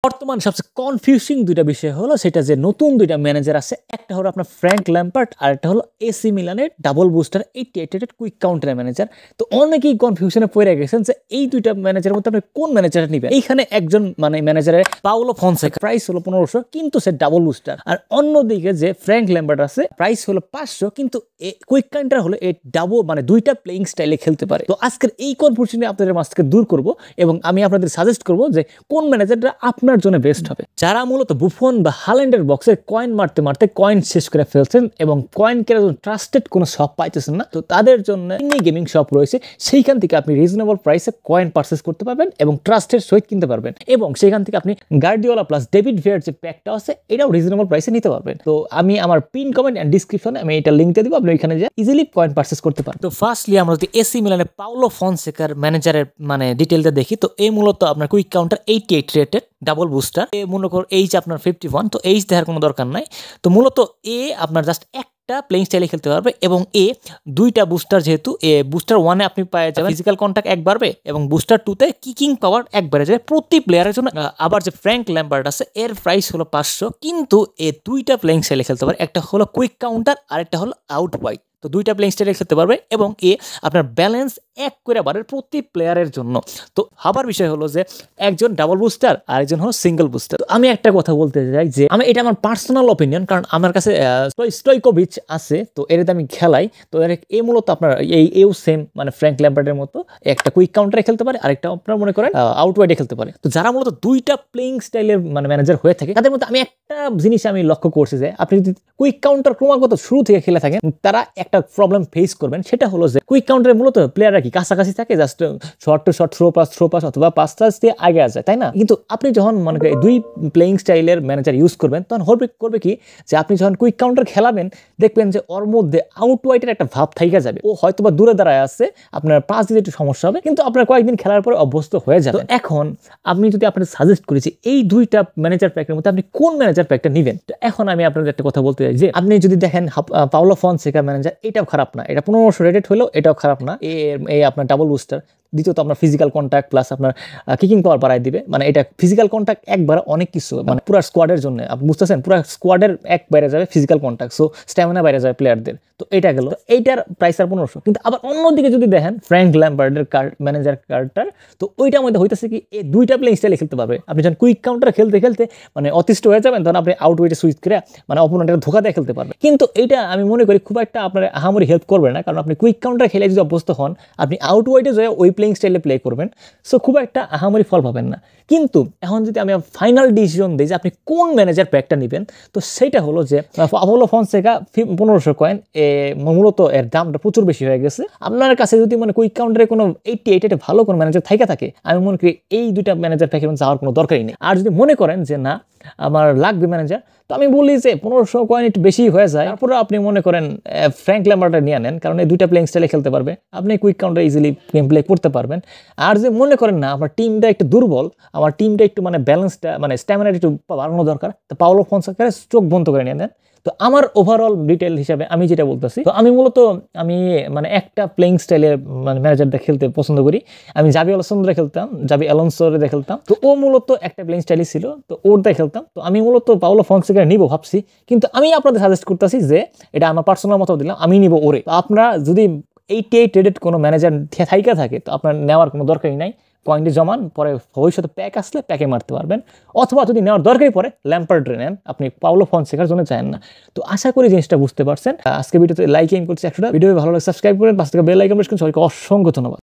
বর্তমানে সবচেয়ে কনফিউজিং দুইটা বিষয় হলো সেটা যে নতুন দুইটা ম্যানেজার আছে, একটা হলো আপনার ফ্র্যাঙ্ক ল্যাম্পার্ড আর একটা হলো এসি মিলানের double booster 88 quick counter manager. তো অনেকেই কনফিউশনে পড়ে গেছেন যে এই দুইটা ম্যানেজারের মধ্যে আপনি কোন ম্যানেজারটা নেবেন। এইখানে একজন মানে ম্যানেজারের পাওলো ফনসেকা প্রাইস হলো 1500 কিন্তু সে ডাবল বুস্টার, আর অন্যদিকে যে ফ্র্যাঙ্ক ল্যাম্পার্ড আছে প্রাইস হলো 500 কিন্তু কুইক কাউন্টার হলো এই ডাবল মানে দুইটা প্লেইং স্টাইলে খেলতে পারে। তো আজকের এই কনফিউশন আপনাদের মাঝ থেকে দূর করব এবং আমি আপনাদের সাজেস্ট করব যে কোন ম্যানেজারটা আপনার জন্য বেস্ট হবে। যারা মূলত বুফন বা হাল্যান্ডের বক্সে কয়েন মারতে মারতে কয়েন শেষ করে ফেলছেন এবং কয়েন কেনার জন্য ট্রাস্টেড কোনো শপ পাইতেছেন না, তো তাদের জন্য গেমিং শপ রয়েছে, সেইখান থেকে আপনি রিজনেবল প্রাইসে কয়েন পারচেস করতে পারবেন এবং ট্রাস্টেড সহিত কিনতে পারবেন এবং সেখান থেকে আপনি গার্ডিওলা প্লাস ডেভিড ভিয়ার যে প্যাকটা আছে এটাও রিজনেবল প্রাইসে নিতে পারবেন। তো আমি আমার পিন কমেন্ট এন্ড ডিসক্রিপশনে আমি এটা লিংক দিয়ে দিব, আপনি ওইখানে যে ইজিলি কয়েন পারচেস করতে পারেন। তো ফার্স্টলি আমরা যদি এসি মিলানের পাওলো ফনসেকার ম্যানেজারের মানে ডিটেইলটা দেখি, তো এই মূলত আপনার quick counter 88 rated double booster, এ মনে করো এইচ আপনার 51, তো এইচ দেখার কোনো দরকার নাই। তো মূলত এ আপনার জাস্ট একটা প্লেইং স্টাইলে খেলতে পারবে এবং এ দুইটা বুস্টার, যেহেতু এ বুস্টার 1 এ আপনি পেয়ে যাবেন ফিজিক্যাল কন্ট্যাক্ট এক বাড়বে এবং বুস্টার 2 তে কিকিং পাওয়ার এক বেড়ে যাবে প্রতি প্লেয়ারের জন্য। আবার যে ফ্র্যাঙ্ক ল্যাম্পার্ড আছে এর প্রাইস হলো 500 কিন্তু এ দুইটা প্লেইং স্টাইলে খেলতে পারে, একটা হলো কুইক কাউন্টার আর একটা হলো আউট ওয়াইড। তো দুইটা প্লেইং স্টাইলে খেলতে পারবে এবং এ আপনার ব্যালেন্স এক করে বাড়ে প্রতি প্লেয়ারের জন্য। তো আবার বিষয় হলো যে একজন ডাবল বুস্টার আর একজন হলো সিঙ্গেল বুস্টার। তো আমি একটা কথা বলতে চাই যে এটা আমার পার্সোনাল অপিনিয়ন, কারণ আমার কাছে স্টয়কোভিচ আছে, তো এর আমি খেলাই। তো এ মূলত আপনার এও সেম মানে ফ্র্যাঙ্ক ল্যাম্পার্ডের মতো একটা কুইক কাউন্টারে খেলতে পারে, আরেকটা আপনার মনে করেন আউট ওয়াইডে খেলতে পারে। তো যারা মূলত দুইটা প্লেইং স্টাইলের মানে ম্যানেজার হয়ে থাকে তাদের মধ্যে আমি একটা জিনিস আমি লক্ষ্য করছি যে আপনি যদি কুইক কাউন্টার ক্রমাগত শুরু থেকে খেলে থাকেন তারা একটা প্রবলেম ফেস করবেন, সেটা হলো যে কুইক কাউন্টারে মূলত প্লেয়াররা কি কাছাকাছি থাকে, just short to short throw pass অথবা পাস টাস দিয়ে আগে আসে, তাই না? কিন্তু আপনি যখন মনে করেন দুই প্লেইং স্টাইলের ম্যানেজার ইউজ করবেন তখন করবে কি যে আপনি যখন কুইক কাউন্টার খেলাবেন দেখবেন যে ওর মধ্যে আউট ওয়াইডের একটা ভাব থাইকা যাবে, ও হয়তো বা দূরে দাঁড়ায় আছে, আপনার পাস দিতে একটু সমস্যা হবে কিন্তু আপনার কয়েকদিন খেলার পরে অভ্যস্ত হয়ে যাবে। এখন আমি যদি আপনাদের সাজেস্ট করি যে এই দুইটা ম্যানেজার প্যাকের মধ্যে আপনি কোন ম্যানেজার প্যাকটা নেবেন, তো এখন আমি আপনাদের একটা কথা বলতে চাই যে আপনি যদি দেখেন পাওলো ফনসেকা ম্যানেজার এটাও খারাপ না, এটা 1500 রেটেড হলেও এটাও খারাপ না, এই আপনার ডাবল বুস্টার। দ্বিতীয়ত আপনার ফিজিক্যাল কন্ট্যাক্ট প্লাস আপনার কিকিং পাওয়ার বাড়াই দিবে, মানে এটা ফিজিক্যাল কন্ট্যাক্ট একবার অনেক কিছু মানে পুরো স্কোয়াডের জন্য আপনি বুঝতেছেন, পুরো স্কোয়াডের এক বাইরে যাবে ফিজিক্যাল কন্ট্যাক্ট, সো স্ট্যামিনা বাইরে যাবে প্লেয়ারদের। তো এটা গেল, এইটার প্রাইস আর 1500। কিন্তু আবার অন্যদিকে যদি দেখেন ফ্র্যাঙ্ক ল্যাম্পার্ডের ম্যানেজার কার্ডটার, তো ওইটার মধ্যে হইতেছে কি এই দুইটা প্লেইং স্টাইলে খেলতে পারবে। আপনি যখন কুইক কাউন্টার খেলতে খেলতে মানে অতিষ্ঠ হয়ে যাবেন তখন আপনি আউট ওয়েটে সুইচ করে মানে অপোনেন্টের ধোকা দিয়ে খেলতে পারবেন। কিন্তু এইটা আমি মনে করি খুব একটা আপনার আহামরি হেল্প করবে না, কারণ আপনি কুইক কাউন্টার খেলে যদি অভ্যস্ত হন আপনি আউট ওয়েটে যায় ওই প্লেইং স্টাইলে প্লে করবেন, সো খুব একটা আহামরি ফল পাবেন না। কিন্তু এখন যদি আমি ফাইনাল ডিসিশন দিই যে আপনি কোন ম্যানেজার প্যাকটা নেবেন, তো সেটা হলো যে পাওলো ফনসেকা 1500 কয়েন, মূলত এর দামটা প্রচুর বেশি হয়ে গেছে। আপনার কাছে যদি মানে কুইক কাউন্টারে কোনো 88 ভালো কোনো ম্যানেজার থাকে আমি মনে করি এই দুইটা ম্যানেজার প্যাকের মধ্যে যাওয়ার কোনো দরকারই নেই। আর যদি মনে করেন যে না আমার লাগবে ম্যানেজার, তো আমি বলি যে 1500 কয়েন একটু বেশি হয়ে যায়, তারপরে আপনি মনে করেন ফ্র্যাঙ্ক ল্যাম্পার্ডটা নিয়ে নেন, কারণ এই দুইটা প্লেইং স্টাইলে খেলতে পারবে, আপনি quick counter easily game play করতে পারবেন। আর যে মনে করেন না আমার টিমটা একটু দুর্বল, আমার টিমটা একটু মানে ব্যালেন্সটা মানে স্ট্যামিনাটা একটু বাড়ানো দরকার, তো পাওলো ফনসেকার চোখ বন্ধ করে নিয়ে নেন। তো আমার ওভারঅল ডিটেল হিসাবে আমি যেটা বলতেছি, তো আমি মূলত আমি মানে একটা প্লেইং স্টাইলের মানে ম্যানেজারটা খেলতে পছন্দ করি। আমি জাবি আলোসনরে খেলতাম, জাবি অ্যালোনসোরে খেলতাম, তো ও মূলত একটা প্লেইং স্টাইলই ছিল, তো ওরটা খেলতাম। তো আমি মূলত পাওলো ফনসেকা নিব ভাবছি, কিন্তু আমি আপনাদের সাজেস্ট করতেছি যে এটা আমার পার্সোনাল মতো দিলাম, আমি নিব ওরে। তো আপনারা যদি 88 রেটেড কোনো ম্যানেজার থাইকা থাকে তো আপনার নেওয়ার কোনো দরকারই নাই, কয়েনটি জমান, পরে ভবিষ্যতে প্যাক আসলে প্যাকে মারতে পারবেন, অথবা যদি নেওয়ার দরকারই পড়ে ল্যাম্পার্ডে নেন, আপনি পাওলো ফনসেকার জন্য চান না। তো আশা করি জিনিসটা বুঝতে পারছেন। আজকে ভিডিওতে লাইক করছি 100টা, ভিডিও ভালো লাগে সাবস্ক্রাইব করেন, পাশ থেকে বেল আইকন প্রেস করুন। সবাইকে অসংখ্য ধন্যবাদ।